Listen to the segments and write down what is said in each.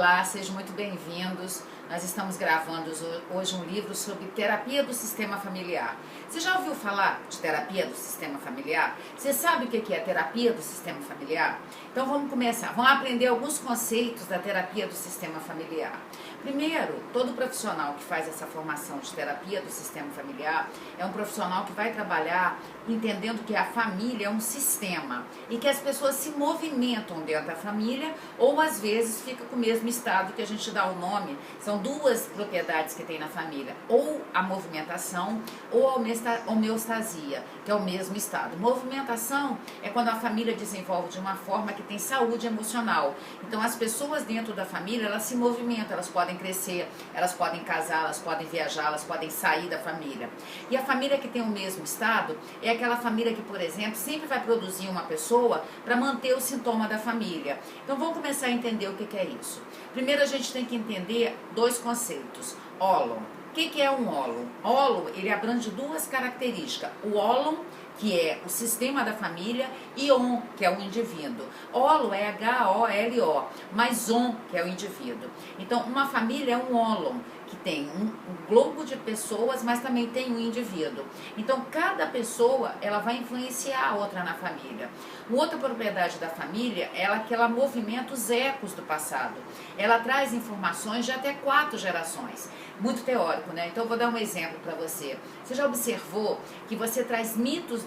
Olá, sejam muito bem-vindos. Nós estamos gravando hoje um livro sobre terapia do sistema familiar. Você já ouviu falar de terapia do sistema familiar? Você sabe o que é terapia do sistema familiar? Então vamos começar. Vamos aprender alguns conceitos da terapia do sistema familiar. Primeiro, todo profissional que faz essa formação de terapia do sistema familiar é um profissional que vai trabalhar entendendo que a família é um sistema e que as pessoas se movimentam dentro da família ou às vezes fica com o mesmo estado que a gente dá o nome. São duas propriedades que tem na família, ou a movimentação ou a homeostasia, que é o mesmo estado. Movimentação é quando a família desenvolve de uma forma que tem saúde emocional. Então as pessoas dentro da família, elas se movimentam, elas podem crescer, elas podem casar, elas podem viajar, elas podem sair da família. E a família que tem o mesmo estado é aquela família que, por exemplo, sempre vai produzir uma pessoa para manter o sintoma da família. Então vamos começar a entender o que é isso. Primeiro a gente tem que entender dois conceitos. Ólon. O que é um ólon? Ólon, ele abrange duas características. O ólon, que é o sistema da família, e on, que é o indivíduo. Ólon é H-O-L-O, mas on, que é o indivíduo. Então, uma família é um ólon, que tem um globo de pessoas, mas também tem um indivíduo. Então, cada pessoa, ela vai influenciar a outra na família. Uma outra propriedade da família é que ela movimenta os ecos do passado. Ela traz informações de até 4 gerações. Muito teórico, né? Então, eu vou dar um exemplo para você. Você já observou que você traz mitos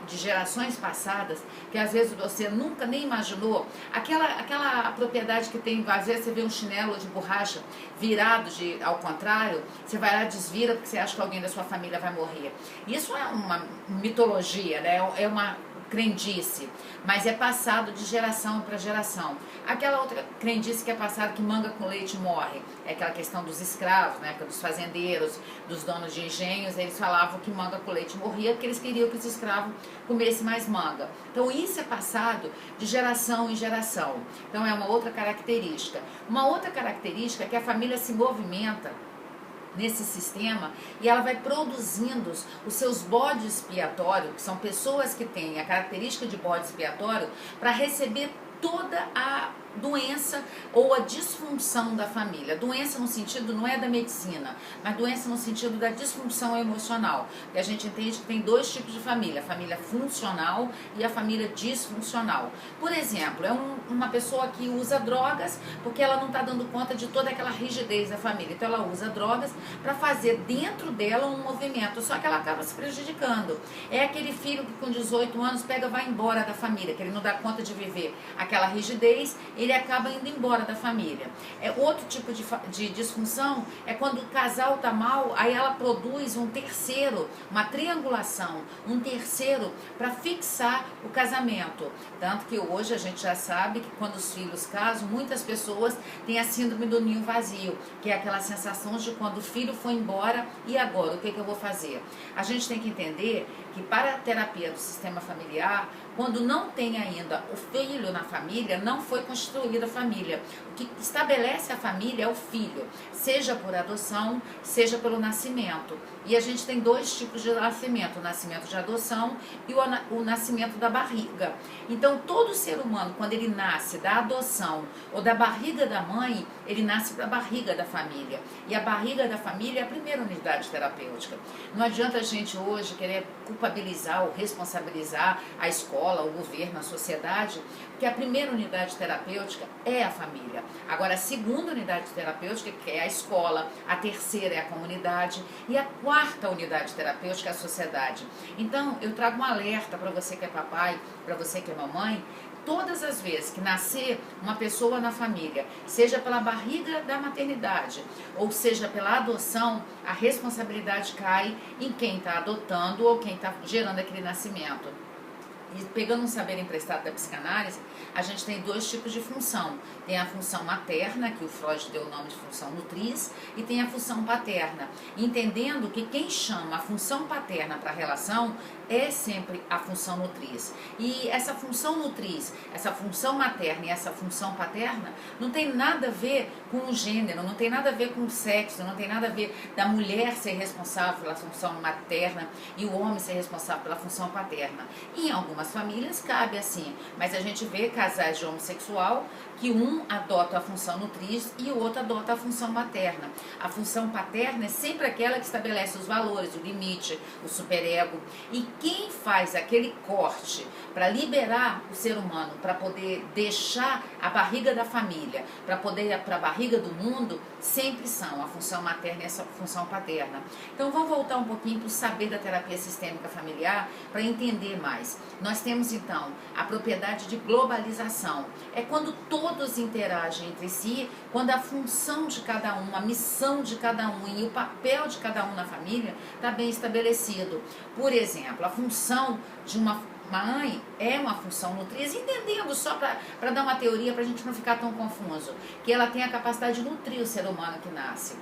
de gerações passadas, que às vezes você nunca nem imaginou? Aquela propriedade que tem, às vezes você vê um chinelo de borracha virado ao contrário, você vai lá e desvira porque você acha que alguém da sua família vai morrer. Isso é uma mitologia, né? É uma crendice, mas é passado de geração para geração. Aquela outra crendice que é passada que manga com leite morre, é aquela questão dos escravos, né, dos fazendeiros, dos donos de engenhos, eles falavam que manga com leite morria porque eles queriam que os escravos comessem mais manga. Então isso é passado de geração em geração. Então é uma outra característica. Uma outra característica é que a família se movimenta nesse sistema e ela vai produzindo os seus bodes expiatórios, que são pessoas que têm a característica de bode expiatório, para receber toda a doença ou a disfunção da família. Doença no sentido não é da medicina, mas doença no sentido da disfunção emocional. E a gente entende que tem 2 tipos de família, a família funcional e a família disfuncional. Por exemplo, é uma pessoa que usa drogas porque ela não está dando conta de toda aquela rigidez da família. Então ela usa drogas para fazer dentro dela um movimento, só que ela acaba se prejudicando. É aquele filho que com 18 anos vai embora da família, que ele não dá conta de viver aquela rigidez, ele acaba indo embora da família. Outro tipo de disfunção é quando o casal está mal, aí ela produz um terceiro, uma triangulação, um terceiro para fixar o casamento. Tanto que hoje a gente já sabe que quando os filhos casam, muitas pessoas têm a síndrome do ninho vazio, que é aquela sensação de quando o filho foi embora, e agora? O que eu vou fazer? A gente tem que entender que para a terapia do sistema familiar, quando não tem ainda o filho na família, não foi constituída a família. O que estabelece a família é o filho, seja por adoção, seja pelo nascimento. E a gente tem 2 tipos de nascimento, o nascimento de adoção e o nascimento da barriga. Então, todo ser humano, quando ele nasce da adoção ou da barriga da mãe, ele nasce para a barriga da família. E a barriga da família é a primeira unidade terapêutica. Não adianta a gente hoje querer culpabilizar ou responsabilizar a escola, o governo, a sociedade, porque a primeira unidade terapêutica é a família. Agora, a segunda unidade terapêutica, que é a escola, a terceira é a comunidade e a 4ª unidade terapêutica é a sociedade. Então, eu trago um alerta para você que é papai, para você que é mamãe. Todas as vezes que nascer uma pessoa na família, seja pela barriga da maternidade ou seja pela adoção, a responsabilidade cai em quem está adotando ou quem está gerando aquele nascimento. E pegando um saber emprestado da psicanálise, a gente tem 2 tipos de função. Tem a função materna, que o Freud deu o nome de função nutriz, e tem a função paterna. Entendendo que quem chama a função paterna para a relação é sempre a função nutriz. E essa função nutriz, essa função materna e essa função paterna não tem nada a ver com o gênero, não tem nada a ver com o sexo, não tem nada a ver da mulher ser responsável pela função materna e o homem ser responsável pela função paterna. Em algumas famílias cabe assim, mas a gente vê casais de homossexual que um adota a função nutriz e o outro adota a função materna. A função paterna é sempre aquela que estabelece os valores, o limite, o superego. E quem faz aquele corte para liberar o ser humano, para poder deixar a barriga da família, para poder ir para a barriga do mundo, sempre são a função materna e essa função paterna. Então vamos voltar um pouquinho para o saber da terapia sistêmica familiar para entender mais. Nós temos então a propriedade de globalização. É quando todos interagem entre si, quando a função de cada um, a missão de cada um e o papel de cada um na família está bem estabelecido. Por exemplo, a função de uma mãe é uma função nutriz, entendendo só para dar uma teoria, para a gente não ficar tão confuso, que ela tem a capacidade de nutrir o ser humano que nasce.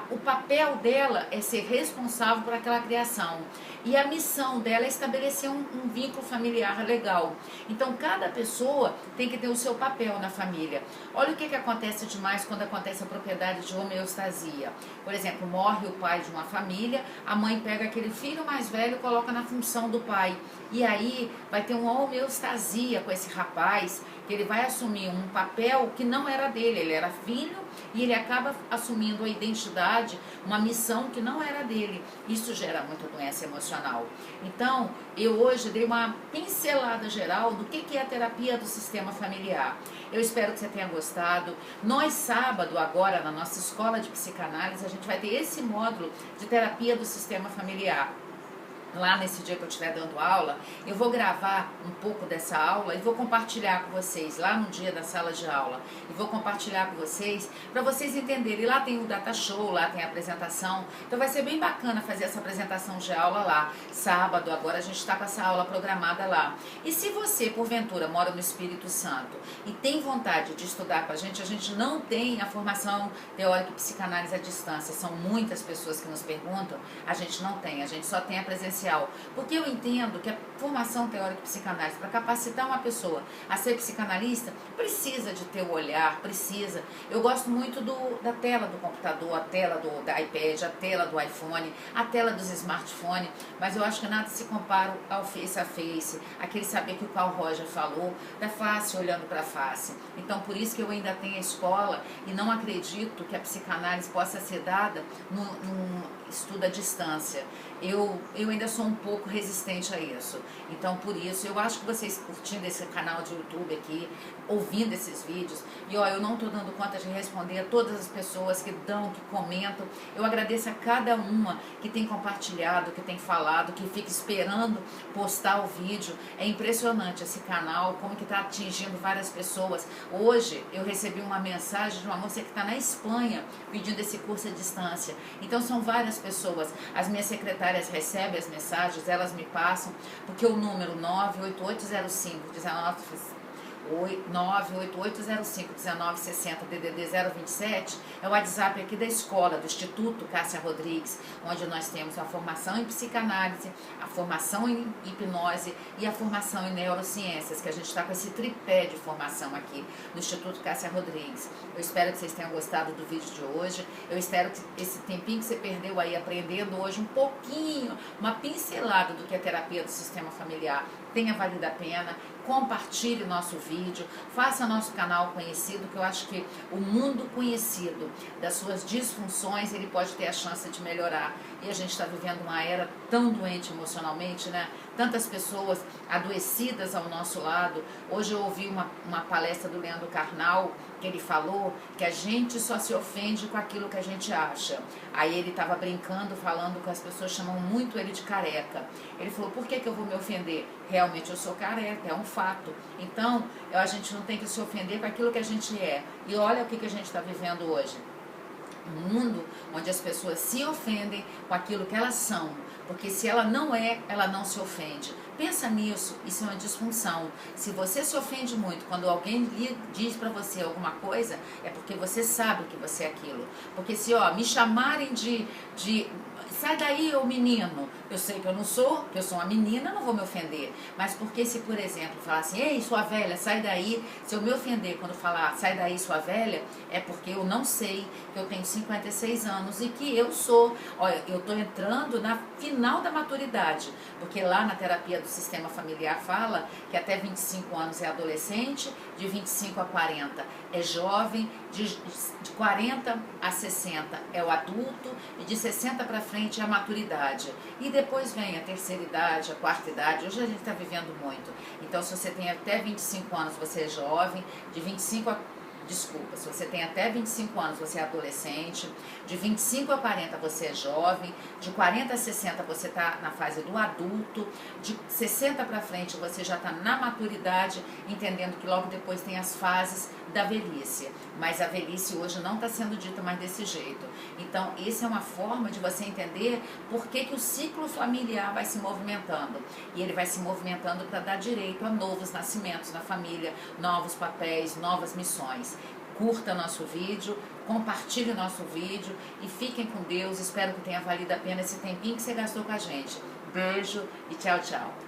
O papel dela é ser responsável por aquela criação. E a missão dela é estabelecer um vínculo familiar legal. Então, cada pessoa tem que ter o seu papel na família. Olha o que acontece demais quando acontece a propriedade de homeostasia. Por exemplo, morre o pai de uma família, a mãe pega aquele filho mais velho e coloca na função do pai. E aí vai ter uma homeostasia com esse rapaz, que ele vai assumir um papel que não era dele, ele era filho e ele acaba assumindo a identidade, uma missão que não era dele. Isso gera muita doença emocional. Então, eu hoje dei uma pincelada geral do que é a terapia do sistema familiar. Eu espero que você tenha gostado. Nós, sábado, agora, na nossa escola de psicanálise, a gente vai ter esse módulo de terapia do sistema familiar. Lá nesse dia que eu estiver dando aula, eu vou gravar um pouco dessa aula e vou compartilhar com vocês lá no dia da sala de aula. E vou compartilhar com vocês para vocês entenderem. E lá tem o data show, lá tem a apresentação. Então vai ser bem bacana fazer essa apresentação de aula lá. Sábado, agora a gente está com essa aula programada lá. E se você, porventura, mora no Espírito Santo e tem vontade de estudar com a gente não tem a formação teórica e psicanálise à distância. São muitas pessoas que nos perguntam. A gente não tem, a gente só tem a presencial. Porque eu entendo que a formação teórica e psicanálise, para capacitar uma pessoa a ser psicanalista, precisa de ter o olhar, precisa. Eu gosto muito da tela do computador, a tela do iPad, a tela do iPhone, a tela dos smartphones, mas eu acho que nada se compara ao face a face, aquele saber que o Carl Roger falou, da face olhando para a face. Então, por isso que eu ainda tenho a escola e não acredito que a psicanálise possa ser dada num estudo à distância. Eu ainda sou um pouco resistente a isso. Então, por isso, eu acho que vocês curtindo esse canal de YouTube aqui, ouvindo esses vídeos, e ó, eu não estou dando conta de responder a todas as pessoas que dão, que comentam. Eu agradeço a cada uma que tem compartilhado, que tem falado, que fica esperando postar o vídeo. É impressionante esse canal, como que está atingindo várias pessoas. Hoje, eu recebi uma mensagem de uma moça que está na Espanha pedindo esse curso à distância. Então, são várias pessoas. As minhas secretárias recebem as mensagens, elas me passam, porque o número 988051960 DDD 027 é o WhatsApp aqui da escola, do Instituto Cássia Rodrigues, onde nós temos a formação em psicanálise, a formação em hipnose e a formação em neurociências, que a gente está com esse tripé de formação aqui no Instituto Cássia Rodrigues. Eu espero que vocês tenham gostado do vídeo de hoje. Eu espero que esse tempinho que você perdeu aí aprendendo hoje um pouquinho, uma pincelada do que é terapia do sistema familiar, tenha valido a pena. Compartilhe o nosso vídeo, faça nosso canal conhecido, que eu acho que o mundo conhecido das suas disfunções, ele pode ter a chance de melhorar. E a gente está vivendo uma era tão doente emocionalmente, né? Tantas pessoas adoecidas ao nosso lado. Hoje eu ouvi uma palestra do Leandro Carnal, que ele falou que a gente só se ofende com aquilo que a gente acha. Aí ele estava brincando, falando que as pessoas chamam muito ele de careca. Ele falou, por que eu vou me ofender? Realmente eu sou careca, é um fato. Então, a gente não tem que se ofender com aquilo que a gente é. E olha o que a gente está vivendo hoje. Um mundo onde as pessoas se ofendem com aquilo que elas são. Porque se ela não é, ela não se ofende. Pensa nisso, isso é uma disfunção. Se você se ofende muito quando alguém diz pra você alguma coisa, é porque você sabe que você é aquilo. Porque se me chamarem sai daí, ô menino. Eu sei que eu não sou, que eu sou uma menina, não vou me ofender. Mas porque se, por exemplo, falar assim, ei, sua velha, sai daí. Se eu me ofender quando falar, sai daí, sua velha, é porque eu não sei que eu tenho 56 anos e que eu sou. Olha, eu estou entrando na final da maturidade. Porque lá na terapia do sistema familiar fala que até 25 anos é adolescente, de 25 a 40 é jovem, de 40 a 60 é o adulto e de 60 para frente é a maturidade. E depois vem a terceira idade, a quarta idade. Hoje a gente está vivendo muito. Então, se você tem até 25 anos, você é jovem, de 25 a Desculpa, se você tem até 25 anos, você é adolescente, de 25 a 40 você é jovem, de 40 a 60 você está na fase do adulto, de 60 para frente você já está na maturidade, entendendo que logo depois tem as fases da velhice. Mas a velhice hoje não está sendo dita mais desse jeito. Então, essa é uma forma de você entender por que o ciclo familiar vai se movimentando. E ele vai se movimentando para dar direito a novos nascimentos na família, novos papéis, novas missões. Curta nosso vídeo, compartilhe nosso vídeo e fiquem com Deus. Espero que tenha valido a pena esse tempinho que você gastou com a gente. Beijo e tchau, tchau.